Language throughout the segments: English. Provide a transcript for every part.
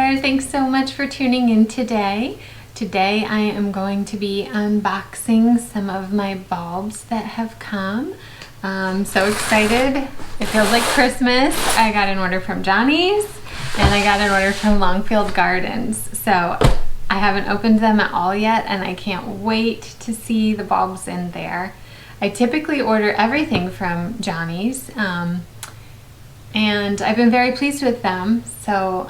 there. Thanks so much for tuning in today. Today I am going to be unboxing some of my bulbs that have come. So excited. It feels like Christmas. I got an order from Johnny's and I got an order from Longfield Gardens. So I haven't opened them at all yet and I can't wait to see the bulbs in there. I typically order everything from Johnny's. And I've been very pleased with them. So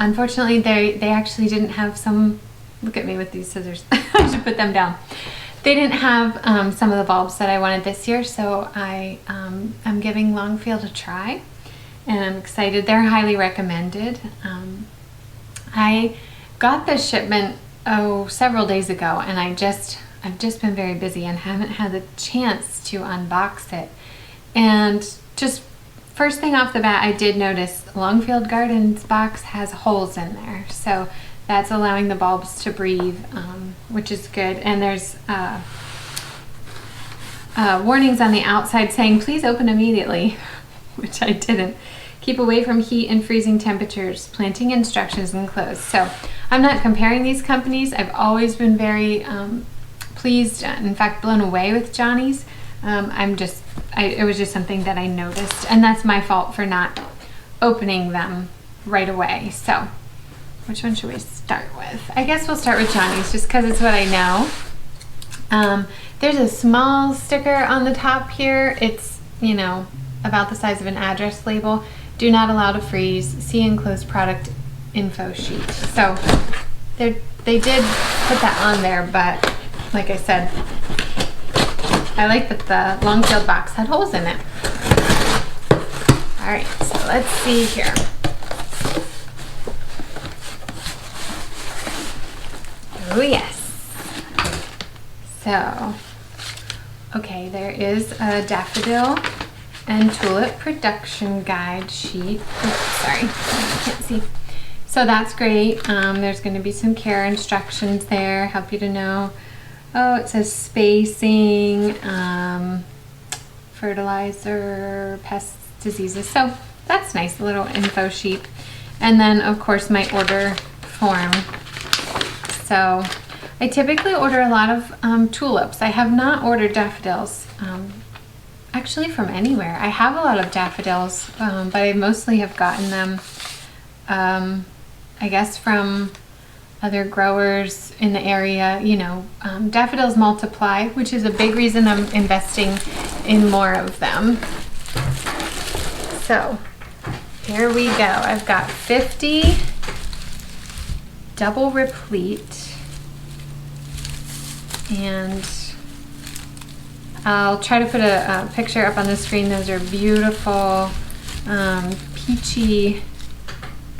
unfortunately they actually didn't have some, look at me with these scissors, I should put them down. They didn't have some of the bulbs that I wanted this year, so I'm giving Longfield a try and I'm excited. They're highly recommended. I got this shipment several days ago and I've just been very busy and haven't had the chance to unbox it. And just first thing off the bat, I did notice Longfield Gardens box has holes in there, so that's allowing the bulbs to breathe, which is good. And there's warnings on the outside saying please open immediately, which I didn't. Keep away from heat and freezing temperatures. Planting instructions enclosed. So I'm not comparing these companies. I've always been very pleased, in fact blown away with Johnny's. It was just something that I noticed, and that's my fault for not opening them right away. So which one should we start with? I guess we'll start with Johnny's just because it's what I know. There's a small sticker on the top here. It's, you know, about the size of an address label. Do not allow to freeze. See enclosed product info sheet. So they did put that on there, but like I said, I like that the Longfield box had holes in it. All right, so let's see here. Oh yes. So, okay, there is a daffodil and tulip production guide sheet. Oops, sorry, I can't see. So that's great. There's going to be some care instructions there, help you to know. Oh, it says spacing, fertilizer, pests, diseases. So that's nice, a little info sheet. And then of course my order form. So I typically order a lot of tulips. I have not ordered daffodils, actually from anywhere. I have a lot of daffodils, but I mostly have gotten them, I guess from other growers in the area. You know, daffodils multiply, which is a big reason I'm investing in more of them. So here we go. I've got 50 double replete, and I'll try to put a picture up on the screen. Those are beautiful peachy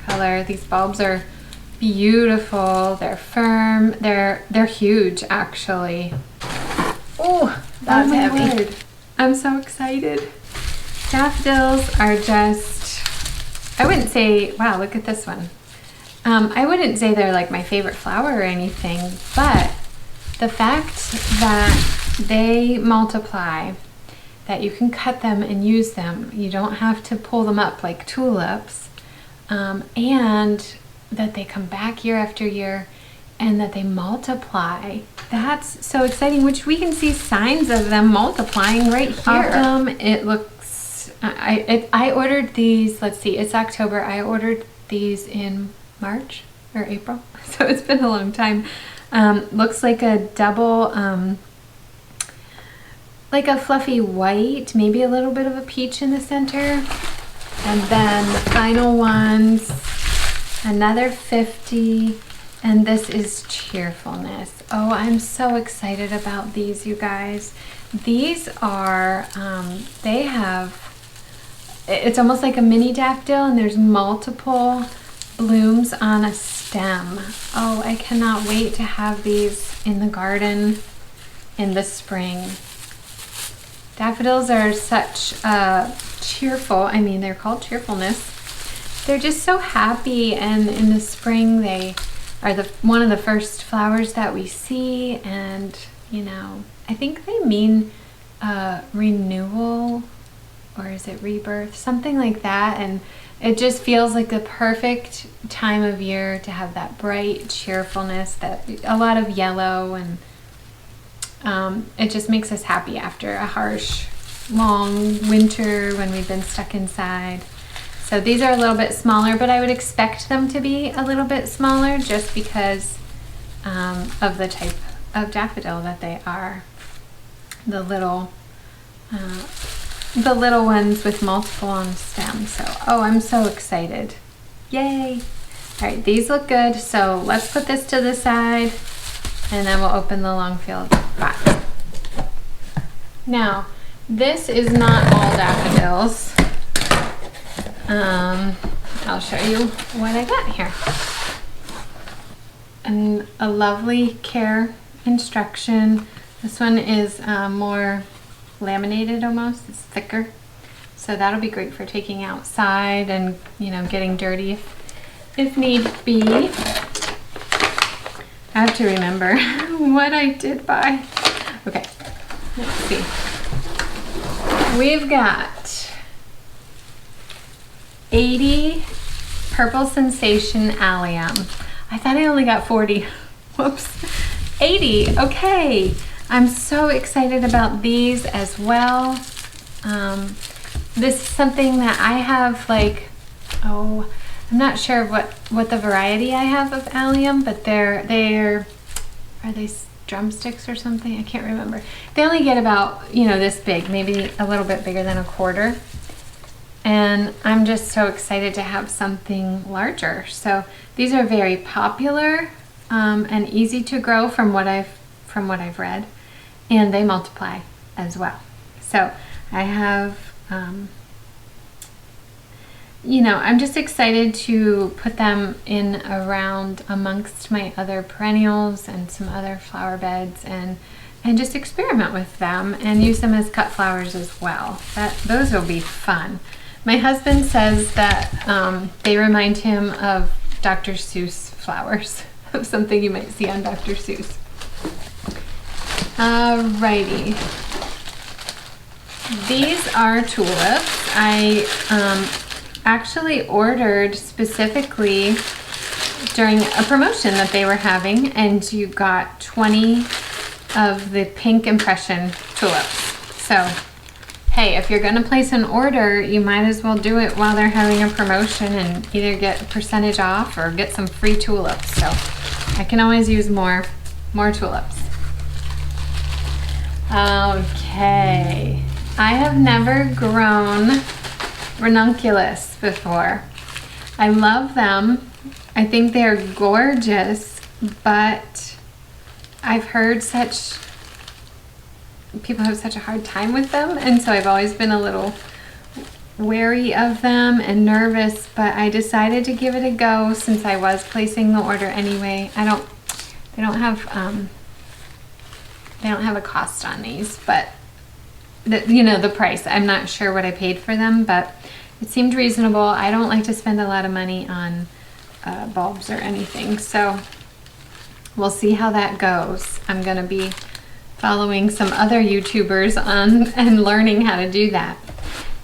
color. These bulbs are beautiful. They're firm. They're huge actually. Oh, that's heavy. Word. I'm so excited. Daffodils are just, I wouldn't say, wow, look at this one. I wouldn't say they're like my favorite flower or anything, but the fact that they multiply, that you can cut them and use them, you don't have to pull them up like tulips, and that they come back year after year and that they multiply. That's so exciting, which we can see signs of them multiplying right here. It looks, I ordered these, let's see, it's October. I ordered these in March or April, so it's been a long time. Looks like a double, like a fluffy white, maybe a little bit of a peach in the center. And then the final ones, another 50, and this is cheerfulness. Oh, I'm so excited about these, you guys. These are, they have, it's almost like a mini daffodil, and there's multiple blooms on a stem. Oh, I cannot wait to have these in the garden in the spring. Daffodils are such cheerful, I mean, they're called cheerfulness. They're just so happy, and in the spring they are one of the first flowers that we see, and you know, I think they mean renewal or is it rebirth? Something like that. And it just feels like the perfect time of year to have that bright cheerfulness, that a lot of yellow, and it just makes us happy after a harsh, long winter when we've been stuck inside. So these are a little bit smaller, but I would expect them to be a little bit smaller just because of the type of daffodil that they are. The little ones with multiple on stem. So, oh, I'm so excited. Yay. All right, these look good. So let's put this to the side and then we'll open the Longfield box. Now, this is not all daffodils. I'll show you what I got here. And a lovely care instruction. This one is more laminated almost, it's thicker. So that'll be great for taking outside and, you know, getting dirty if need be. I have to remember what I did buy. Okay, let's see. We've got 80 Purple Sensation Allium. I thought I only got 40. Whoops. 80, okay. I'm so excited about these as well. This is something that I have, like, oh, I'm not sure what the variety I have of allium, but are they drumsticks or something? I can't remember. They only get about, you know, this big, maybe a little bit bigger than a quarter. And I'm just so excited to have something larger. So these are very popular and easy to grow from what I've read, and they multiply as well. So I have, you know, I'm just excited to put them in around amongst my other perennials and some other flower beds, and just experiment with them and use them as cut flowers as well. Those will be fun. My husband says that they remind him of Dr. Seuss flowers, of something you might see on Dr. Seuss. Alrighty. These are tulips. I actually ordered specifically during a promotion that they were having, and you got 20 of the pink impression tulips. So hey, if you're gonna place an order, you might as well do it while they're having a promotion and either get a percentage off or get some free tulips. So I can always use more tulips. Okay, I have never grown ranunculus before. I love them. I think they're gorgeous, but I've heard people have such a hard time with them, and so I've always been a little wary of them and nervous, but I decided to give it a go since I was placing the order anyway. They don't have a cost on these, but the price, I'm not sure what I paid for them, but it seemed reasonable. I don't like to spend a lot of money on bulbs or anything, so we'll see how that goes. I'm gonna be following some other YouTubers and learning how to do that.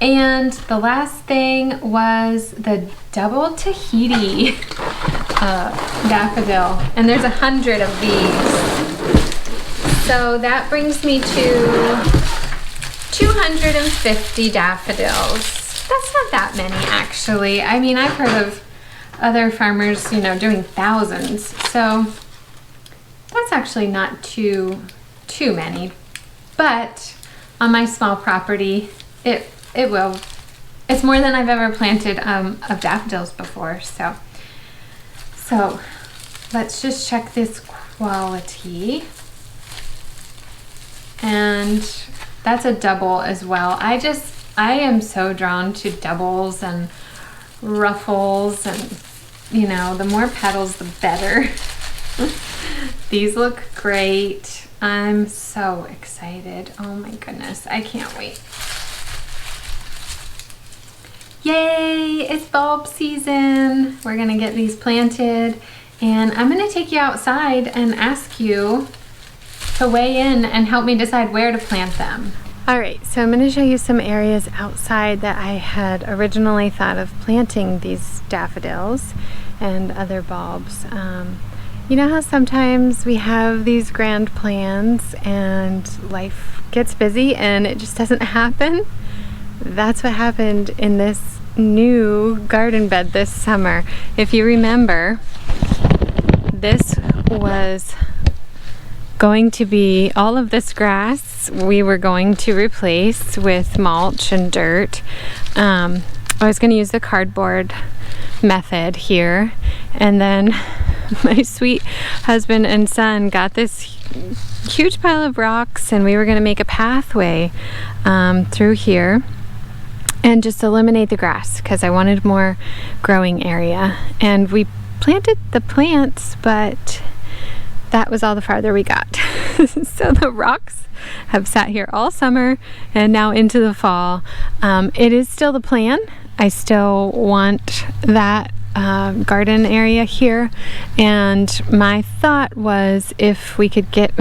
And the last thing was the double Tahiti daffodil, and there's 100 of these. So that brings me to 250 daffodils. That's not that many, actually. I mean, I've heard of other farmers, doing thousands. So that's actually not too many. But on my small property, it's more than I've ever planted of daffodils before. So let's just check this quality. And that's a double as well. I am so drawn to doubles and ruffles, and the more petals the better. These look great. I'm so excited. Oh my goodness, I can't wait. Yay, it's bulb season. We're gonna get these planted, and I'm gonna take you outside and ask you to weigh in and help me decide where to plant them. Alright, so I'm going to show you some areas outside that I had originally thought of planting these daffodils and other bulbs. You know how sometimes we have these grand plans and life gets busy and it just doesn't happen? That's what happened in this new garden bed this summer. If you remember, this was going to be all of this grass we were going to replace with mulch and dirt. I was going to use the cardboard method here, and then my sweet husband and son got this huge pile of rocks, and we were going to make a pathway through here and just eliminate the grass because I wanted more growing area. And we planted the plants, but that was all the farther we got. So the rocks have sat here all summer and now into the fall. It is still the plan. I still want that garden area here, and my thought was if we could get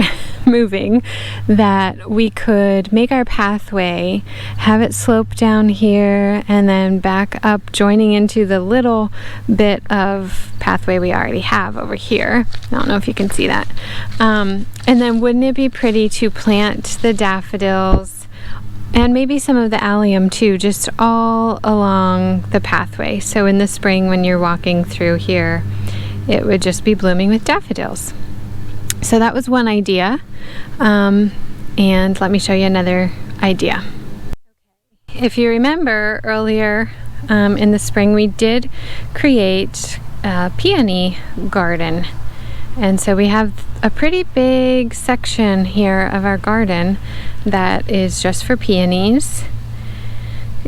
moving, that we could make our pathway, have it slope down here and then back up, joining into the little bit of pathway we already have over here. I don't know if you can see that. And then wouldn't it be pretty to plant the daffodils and maybe some of the allium too, just all along the pathway. So in the spring when you're walking through here, it would just be blooming with daffodils. So that was one idea. And let me show you another idea. If you remember earlier in the spring, we did create a peony garden. And so we have a pretty big section here of our garden that is just for peonies.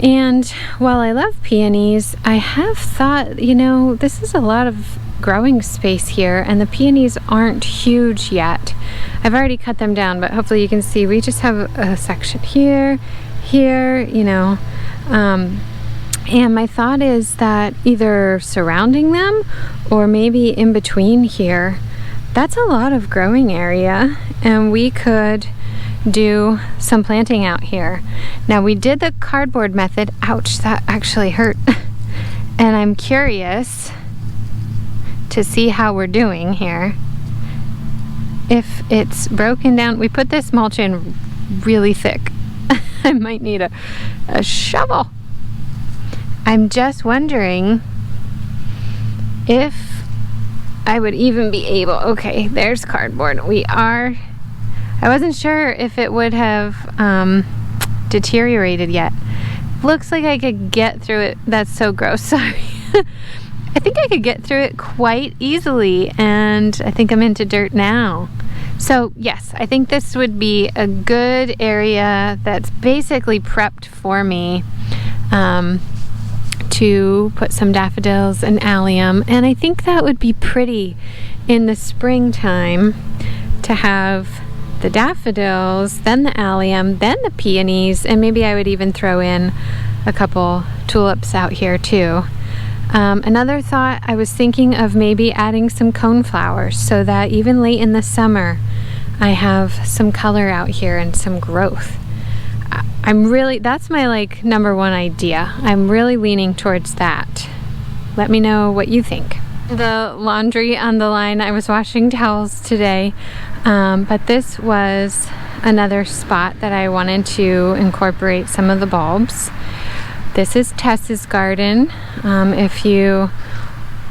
And while I love peonies, I have thought, you know, this is a lot of growing space here, and the peonies aren't huge yet. I've already cut them down, but hopefully you can see we just have a section here, you know. And my thought is that either surrounding them or maybe in between here, that's a lot of growing area, and we could do some planting out here. Now we did the cardboard method. Ouch, that actually hurt. And I'm curious to see how we're doing here. If it's broken down, we put this mulch in really thick. I might need a shovel. I'm just wondering if I would even be able, okay, there's cardboard. I wasn't sure if it would have deteriorated yet. Looks like I could get through it. That's so gross, sorry. I think I could get through it quite easily, and I think I'm into dirt now. So yes, I think this would be a good area that's basically prepped for me to put some daffodils and allium, and I think that would be pretty in the springtime to have the daffodils, then the allium, then the peonies, and maybe I would even throw in a couple tulips out here too. Another thought, I was thinking of maybe adding some coneflowers so that even late in the summer I have some color out here and some growth. That's my like number one idea. I'm really leaning towards that. Let me know what you think. The laundry on the line, I was washing towels today, but this was another spot that I wanted to incorporate some of the bulbs. This is Tess's garden. If you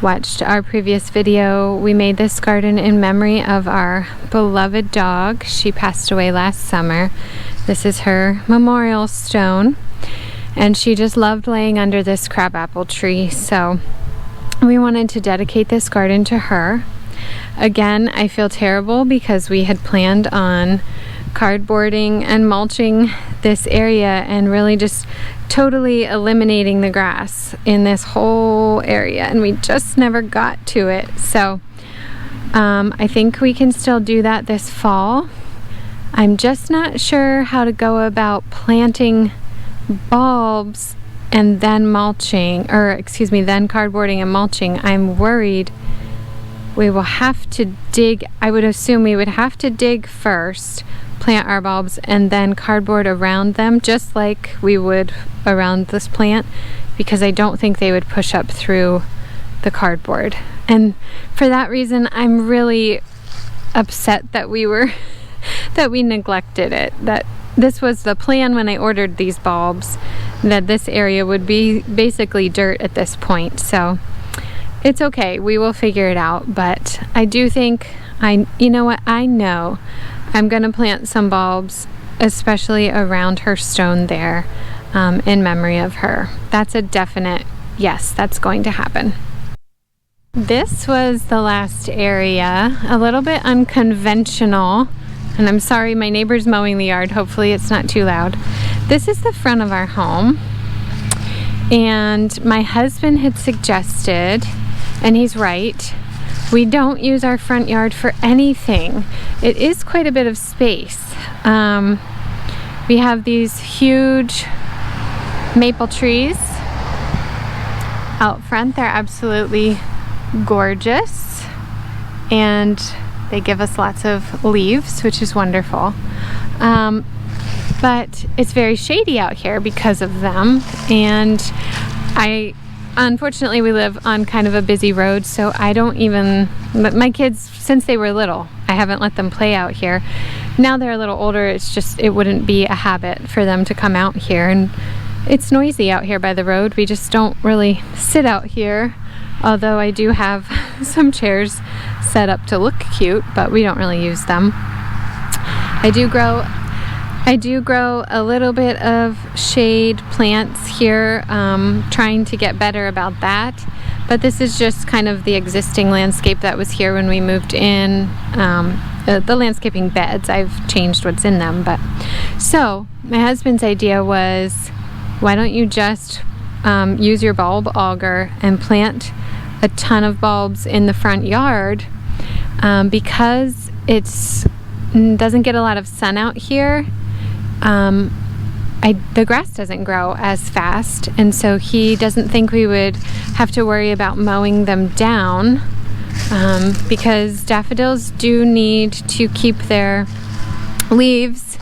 watched our previous video, we made this garden in memory of our beloved dog. She passed away last summer. This is her memorial stone, and she just loved laying under this crabapple tree, so we wanted to dedicate this garden to her. Again, I feel terrible because we had planned on cardboarding and mulching this area and really just totally eliminating the grass in this whole area, and we just never got to it. So I think we can still do that this fall. I'm just not sure how to go about planting bulbs and then mulching, or excuse me, then cardboarding and mulching. I'm worried we will have to dig. I would assume we would have to dig first, plant our bulbs and then cardboard around them, just like we would around this plant, because I don't think they would push up through the cardboard. And for that reason, I'm really upset that we neglected it, that this was the plan when I ordered these bulbs, that this area would be basically dirt at this point. So it's okay, we will figure it out. But I do think, you know what, I know I'm gonna plant some bulbs, especially around her stone there, in memory of her. That's a definite yes, that's going to happen. This was the last area, a little bit unconventional, and I'm sorry, my neighbor's mowing the yard. Hopefully it's not too loud. This is the front of our home, and my husband had suggested, and he's right, we don't use our front yard for anything. It is quite a bit of space. We have these huge maple trees out front. They're absolutely gorgeous, and they give us lots of leaves, which is wonderful. But it's very shady out here because of them, and unfortunately we live on kind of a busy road, so I don't even, my kids, since they were little, I haven't let them play out here. Now they're a little older, it wouldn't be a habit for them to come out here, and it's noisy out here by the road. We just don't really sit out here, although I do have some chairs set up to look cute, but we don't really use them. I do grow a little bit of shade plants here, trying to get better about that. But this is just kind of the existing landscape that was here when we moved in. The landscaping beds, I've changed what's in them. But so my husband's idea was, why don't you just use your bulb auger and plant a ton of bulbs in the front yard, because it doesn't get a lot of sun out here. The grass doesn't grow as fast, and so he doesn't think we would have to worry about mowing them down, because daffodils do need to keep their leaves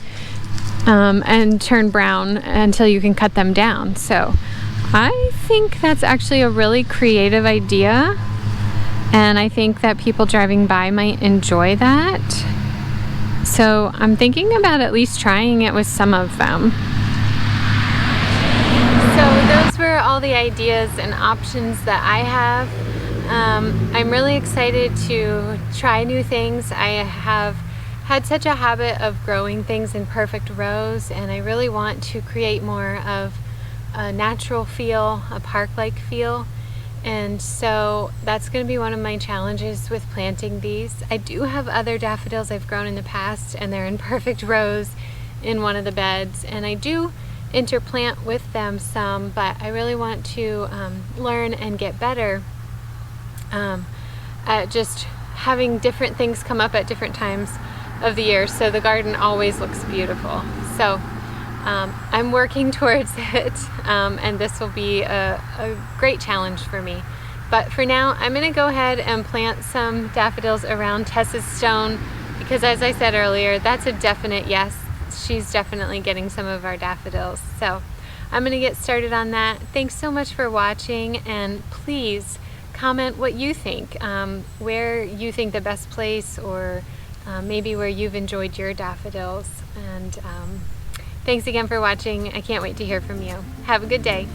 and turn brown until you can cut them down. So I think that's actually a really creative idea, and I think that people driving by might enjoy that. So I'm thinking about at least trying it with some of them. So those were all the ideas and options that I have. I'm really excited to try new things. I have had such a habit of growing things in perfect rows, and I really want to create more of a natural feel, a park-like feel. And so that's going to be one of my challenges with planting these. I do have other daffodils I've grown in the past, and they're in perfect rows in one of the beds, and I do interplant with them some, but I really want to learn and get better at just having different things come up at different times of the year, so the garden always looks beautiful. So I'm working towards it, and this will be a great challenge for me. But for now, I'm going to go ahead and plant some daffodils around Tessa's stone, because as I said earlier, that's a definite yes. She's definitely getting some of our daffodils. So I'm going to get started on that. Thanks so much for watching, and please comment what you think, where you think the best place, or maybe where you've enjoyed your daffodils. And thanks again for watching. I can't wait to hear from you. Have a good day.